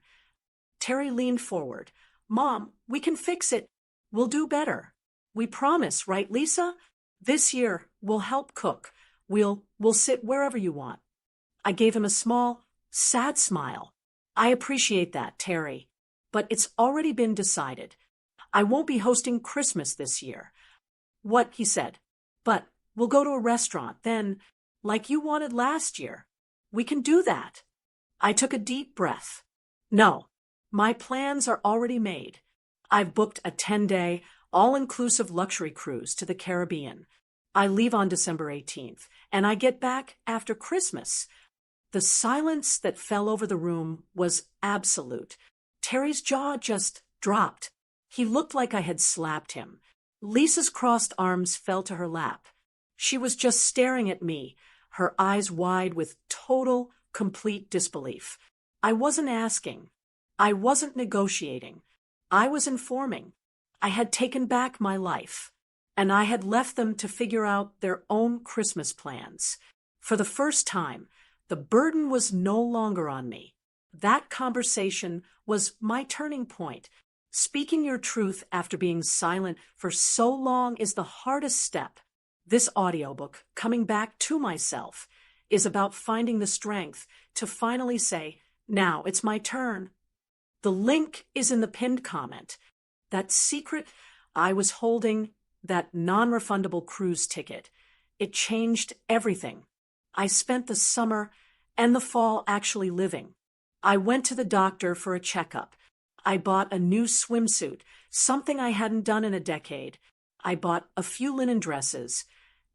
Speaker 1: Terry leaned forward. "Mom, we can fix it. We'll do better. We promise, right, Lisa? This year, we'll help cook. We'll sit wherever you want." I gave him a small, sad smile. "I appreciate that, Terry. But it's already been decided. I won't be hosting Christmas this year." "What?" he said. "But we'll go to a restaurant, then, like you wanted last year. We can do that." I took a deep breath. "No, my plans are already made. I've booked a 10-day, all-inclusive luxury cruise to the Caribbean. I leave on December 18th, and I get back after Christmas." The silence that fell over the room was absolute. Terry's jaw just dropped. He looked like I had slapped him. Lisa's crossed arms fell to her lap. She was just staring at me, her eyes wide with total, complete disbelief. I wasn't asking. I wasn't negotiating. I was informing. I had taken back my life, and I had left them to figure out their own Christmas plans. For the first time, the burden was no longer on me. That conversation was my turning point. Speaking your truth after being silent for so long is the hardest step. This audiobook, Coming Back to Myself, is about finding the strength to finally say, "Now it's my turn." The link is in the pinned comment. That secret I was holding, that non-refundable cruise ticket, it changed everything. I spent the summer and the fall actually living. I went to the doctor for a checkup. I bought a new swimsuit, something I hadn't done in a decade. I bought a few linen dresses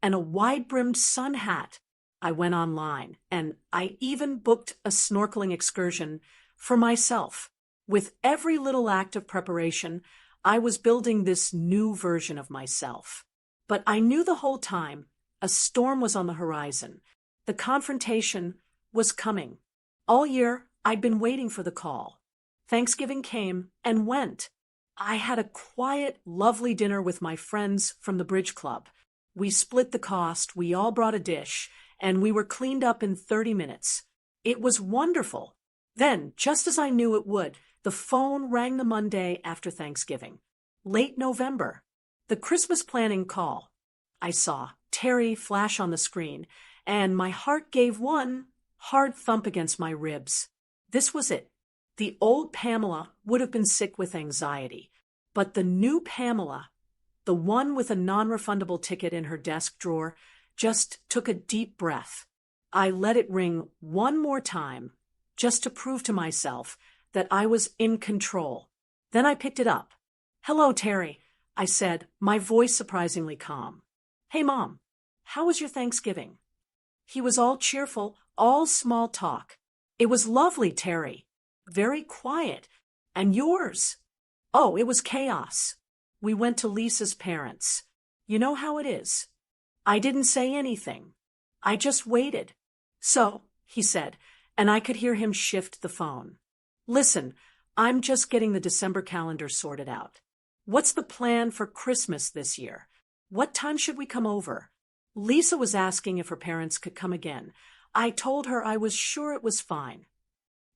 Speaker 1: and a wide-brimmed sun hat. I went online, and I even booked a snorkeling excursion for myself. With every little act of preparation, I was building this new version of myself. But I knew the whole time a storm was on the horizon. The confrontation was coming. All year, I'd been waiting for the call. Thanksgiving came and went. I had a quiet, lovely dinner with my friends from the bridge club. We split the cost, we all brought a dish, and we were cleaned up in 30 minutes. It was wonderful. Then, just as I knew it would, the phone rang the Monday after Thanksgiving. Late November. The Christmas planning call. I saw Terry flash on the screen, and my heart gave one hard thump against my ribs. This was it. The old Pamela would have been sick with anxiety, but the new Pamela, the one with a non-refundable ticket in her desk drawer, just took a deep breath. I let it ring one more time, just to prove to myself that I was in control. Then I picked it up. "Hello, Terry," I said, my voice surprisingly calm. "Hey, Mom, how was your Thanksgiving?" He was all cheerful, all small talk. "It was lovely, Terry. Very quiet. And yours?" "Oh, it was chaos. We went to Lisa's parents. You know how it is." I didn't say anything. I just waited. "So," he said, and I could hear him shift the phone. "Listen, I'm just getting the December calendar sorted out. What's the plan for Christmas this year? What time should we come over? Lisa was asking if her parents could come again. I told her I was sure it was fine.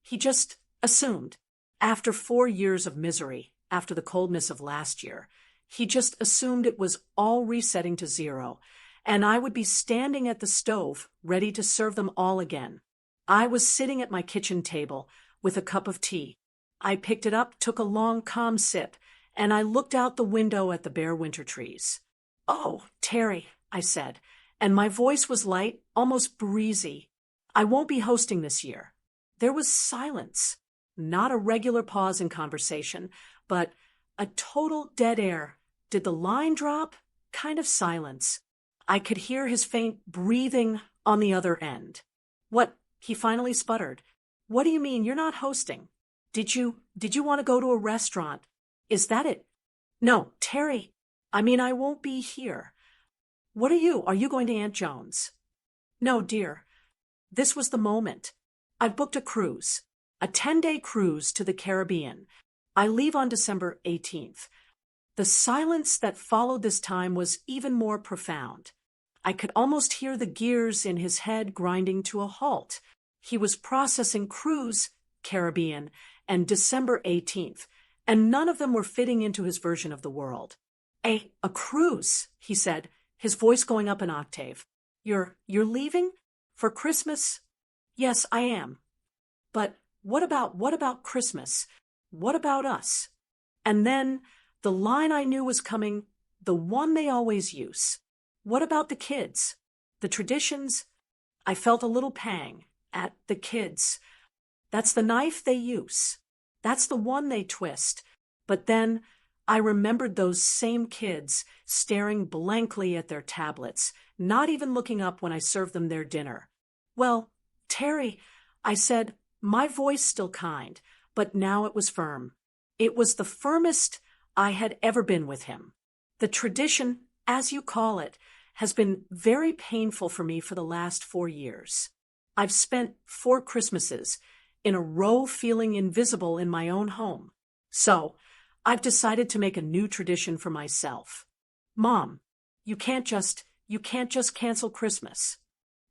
Speaker 1: He just assumed. After 4 years of misery, after the coldness of last year, he just assumed it was all resetting to zero, and I would be standing at the stove, ready to serve them all again. I was sitting at my kitchen table with a cup of tea. I picked it up, took a long, calm sip, and I looked out the window at the bare winter trees. "Oh, Terry," I said, and my voice was light, almost breezy. "I won't be hosting this year." There was silence. Not a regular pause in conversation, but a total dead air. Did the line drop? Kind of silence. I could hear his faint breathing on the other end. "What?" he finally sputtered. "What do you mean you're not hosting? Did you want to go to a restaurant? Is that it?" "No, Terry. I mean, I won't be here." "What are you? Are you going to Aunt Joan's?" "No, dear." This was the moment. I've booked a cruise. A 10-day cruise to the Caribbean. I leave on December 18th. The silence that followed this time was even more profound. I could almost hear the gears in his head grinding to a halt. He was processing cruise, Caribbean, and December 18th, and none of them were fitting into his version of the world. A cruise," he said, his voice going up an octave. You're leaving? For Christmas?" "Yes, I am." "But what about Christmas? What about us?" And then the line I knew was coming, the one they always use. "What about the kids? The traditions?" I felt a little pang at the kids. That's the knife they use. That's the one they twist. But then I remembered those same kids staring blankly at their tablets, not even looking up when I served them their dinner. "Well, Terry," I said, my voice still kind, but now it was firm. It was the firmest I had ever been with him. "The tradition, as you call it, has been very painful for me for the last 4 years. I've spent 4 Christmases in a row feeling invisible in my own home. So I've decided to make a new tradition for myself. Mom, you can't just cancel Christmas."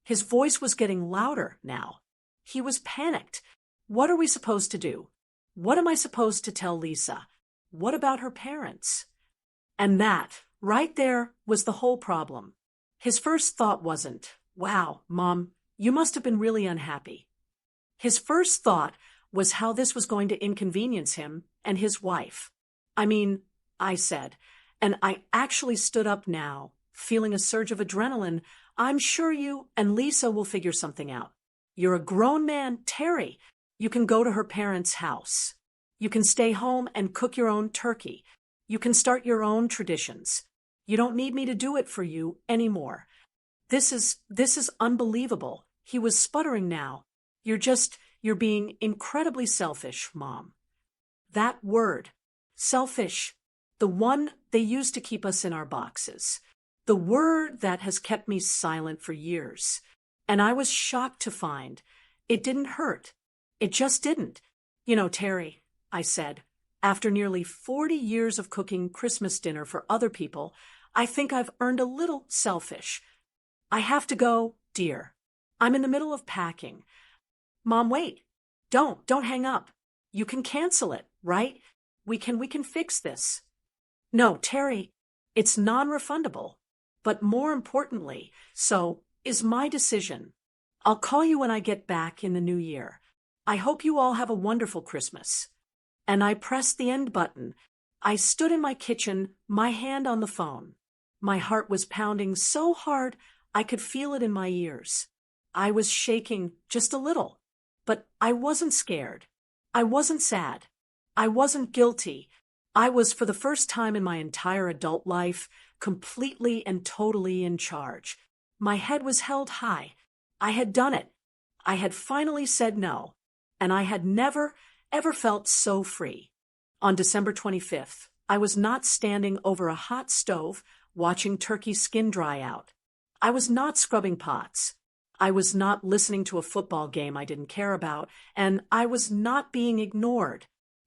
Speaker 1: His voice was getting louder now. He was panicked. "What are we supposed to do? What am I supposed to tell Lisa? What about her parents?" And that, right there, was the whole problem. His first thought wasn't, "Wow, Mom, you must have been really unhappy." His first thought was how this was going to inconvenience him and his wife. I said, and I actually stood up now, feeling a surge of adrenaline. "I'm sure you and Lisa will figure something out. You're a grown man, Terry. You can go to her parents' house. You can stay home and cook your own turkey. You can start your own traditions. You don't need me to do it for you anymore. This is unbelievable." He was sputtering now. You're being incredibly selfish, Mom." That word, selfish, the one they use to keep us in our boxes. The word that has kept me silent for years. And I was shocked to find it didn't hurt. It just didn't. Terry," I said, "after nearly 40 years of cooking Christmas dinner for other people, I think I've earned a little selfish. I have to go, dear. I'm in the middle of packing." "Mom, wait. Don't hang up. You can cancel it, right? We can fix this." "No, Terry, it's non-refundable. But more importantly, so is my decision. I'll call you when I get back in the new year. I hope you all have a wonderful Christmas." And I pressed the end button. I stood in my kitchen, my hand on the phone. My heart was pounding so hard I could feel it in my ears. I was shaking just a little, but I wasn't scared. I wasn't sad. I wasn't guilty. I was, for the first time in my entire adult life, completely and totally in charge. My head was held high. I had done it. I had finally said no, and I had never, ever felt so free. On December 25th, I was not standing over a hot stove watching turkey skin dry out. I was not scrubbing pots. I was not listening to a football game I didn't care about, and I was not being ignored.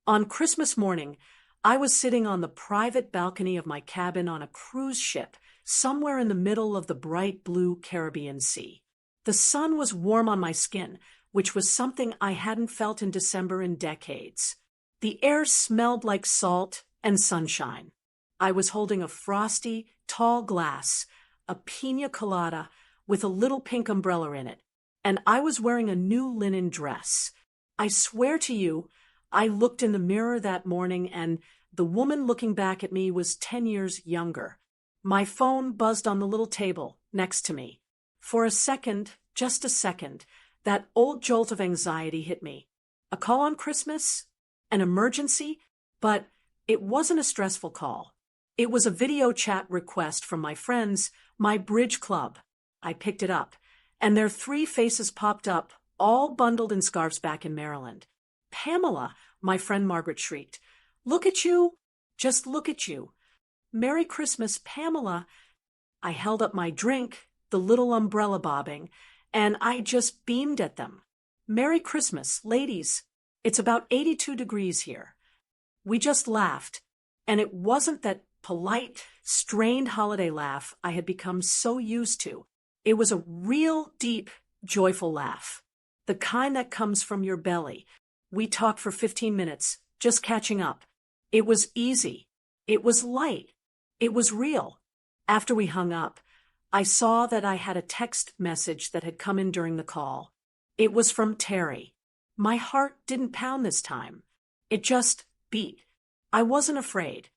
Speaker 1: On Christmas morning, I was sitting on the private balcony of my cabin on a cruise ship, somewhere in the middle of the bright blue Caribbean Sea. The sun was warm on my skin, which was something I hadn't felt in December in decades. The air smelled like salt and sunshine. I was holding a frosty, tall glass, a piña colada with a little pink umbrella in it, and I was wearing a new linen dress. I swear to you, I looked in the mirror that morning and the woman looking back at me was 10 years younger. My phone buzzed on the little table next to me. For a second, just a second, that old jolt of anxiety hit me. A call on Christmas? An emergency? But it wasn't a stressful call. It was a video chat request from my friends, my bridge club. I picked it up, and their 3 faces popped up, all bundled in scarves back in Maryland. "Pamela," my friend Margaret shrieked. "Look at you! Just look at you! Merry Christmas, Pamela!" I held up my drink, the little umbrella bobbing, and I just beamed at them. "Merry Christmas, ladies! It's about 82 degrees here." We just laughed, and it wasn't that polite, strained holiday laugh I had become so used to. It was a real, deep, joyful laugh. The kind that comes from your belly. We talked for 15 minutes, just catching up. It was easy. It was light. It was real. After we hung up, I saw that I had a text message that had come in during the call. It was from Terry. My heart didn't pound this time. It just beat. I wasn't afraid.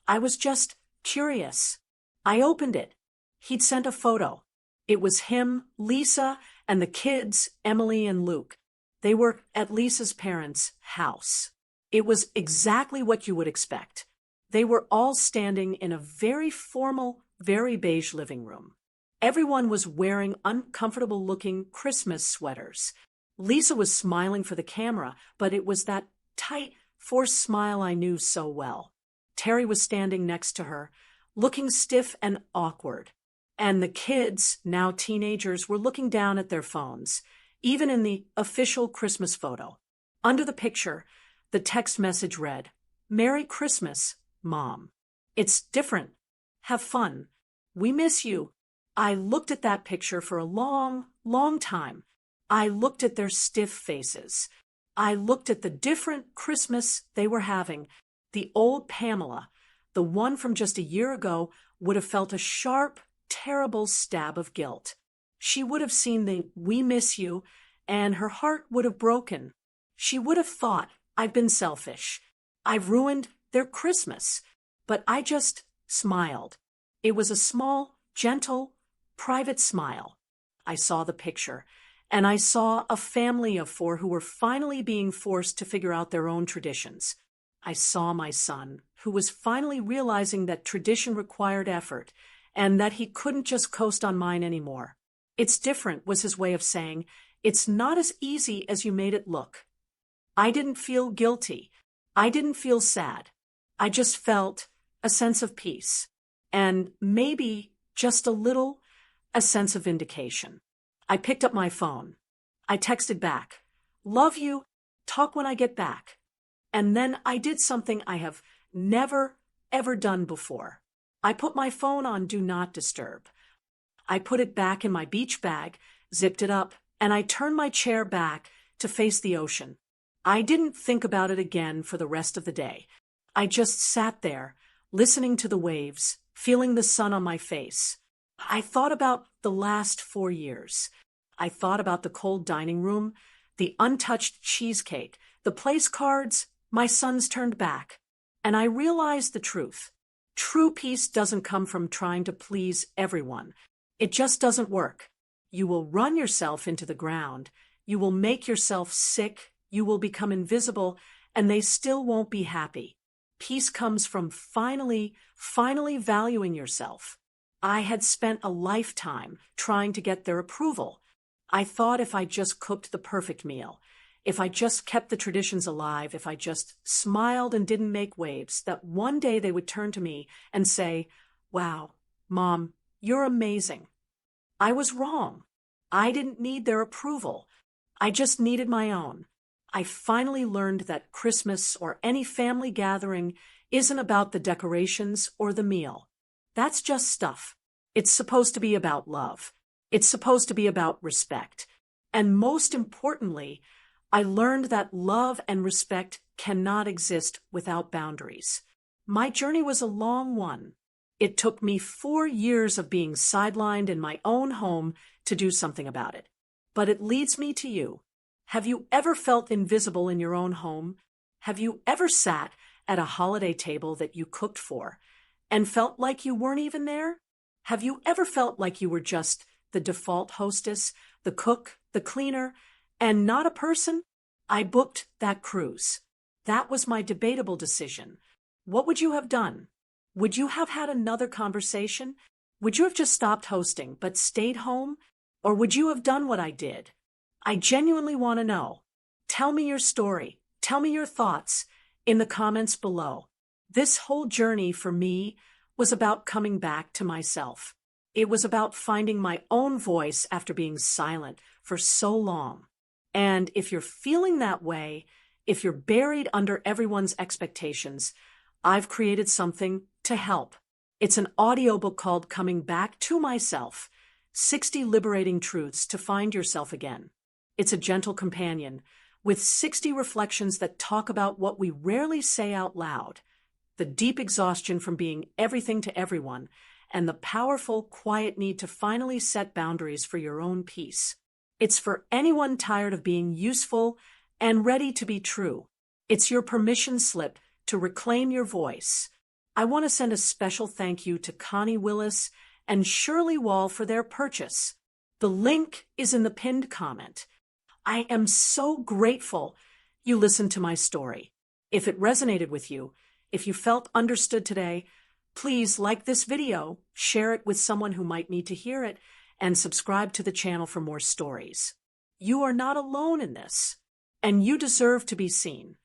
Speaker 1: I was just curious. I opened it. He'd sent a photo. It was him, Lisa, and the kids, Emily and Luke. They were at Lisa's parents' house. It was exactly what you would expect. They were all standing in a very formal, very beige living room. Everyone was wearing uncomfortable-looking Christmas sweaters. Lisa was smiling for the camera, but it was that tight, forced smile I knew so well. Terry was standing next to her, looking stiff and awkward. And the kids, now teenagers, were looking down at their phones, even in the official Christmas photo. Under the picture, the text message read, "Merry Christmas, Mom. It's different. Have fun. We miss you." I looked at that picture for a long, long time. I looked at their stiff faces. I looked at the different Christmas they were having. The old Pamela, the one from just a year ago, would have felt a sharp, terrible stab of guilt. She would have seen the "we miss you," and her heart would have broken. She would have thought, I've been selfish. I've ruined their Christmas. But I just smiled. It was a small, gentle, private smile. I saw the picture, and I saw a family of 4 who were finally being forced to figure out their own traditions. I saw my son, who was finally realizing that tradition required effort, and that he couldn't just coast on mine anymore. "It's different," was his way of saying, "it's not as easy as you made it look." I didn't feel guilty. I didn't feel sad. I just felt a sense of peace. And maybe just a little, a sense of vindication. I picked up my phone. I texted back, "Love you. Talk when I get back." And then I did something I have never, ever done before. I put my phone on Do Not Disturb. I put it back in my beach bag, zipped it up, and I turned my chair back to face the ocean. I didn't think about it again for the rest of the day. I just sat there, listening to the waves, feeling the sun on my face. I thought about the last 4 years. I thought about the cold dining room, the untouched cheesecake, the place cards my sons turned back. And I realized the truth. True peace doesn't come from trying to please everyone. It just doesn't work. You will run yourself into the ground. You will make yourself sick. You will become invisible, and they still won't be happy. Peace comes from finally valuing yourself. I had spent a lifetime trying to get their approval. I thought if I just cooked the perfect meal, if I just kept the traditions alive, if I just smiled and didn't make waves, that one day they would turn to me and say, "Wow, Mom, you're amazing." I was wrong. I didn't need their approval. I just needed my own. I finally learned that Christmas or any family gathering isn't about the decorations or the meal. That's just stuff. It's supposed to be about love. It's supposed to be about respect. And most importantly, I learned that love and respect cannot exist without boundaries. My journey was a long one. It took me 4 years of being sidelined in my own home to do something about it. But it leads me to you. Have you ever felt invisible in your own home? Have you ever sat at a holiday table that you cooked for and felt like you weren't even there? Have you ever felt like you were just the default hostess, the cook, the cleaner, and not a person? I booked that cruise. That was my debatable decision. What would you have done? Would you have had another conversation? Would you have just stopped hosting but stayed home? Or would you have done what I did? I genuinely want to know. Tell me your story. Tell me your thoughts in the comments below. This whole journey for me was about coming back to myself. It was about finding my own voice after being silent for so long. And if you're feeling that way, if you're buried under everyone's expectations, I've created something to help. It's an audiobook called Coming Back to Myself, 60 Liberating Truths to Find Yourself Again. It's a gentle companion with 60 reflections that talk about what we rarely say out loud, the deep exhaustion from being everything to everyone, and the powerful, quiet need to finally set boundaries for your own peace. It's for anyone tired of being useful and ready to be true. It's your permission slip to reclaim your voice. I want to send a special thank you to Connie Willis and Shirley Wall for their purchase. The link is in the pinned comment. I am so grateful you listened to my story. If it resonated with you, if you felt understood today, please like this video, share it with someone who might need to hear it, and subscribe to the channel for more stories. You are not alone in this, and you deserve to be seen.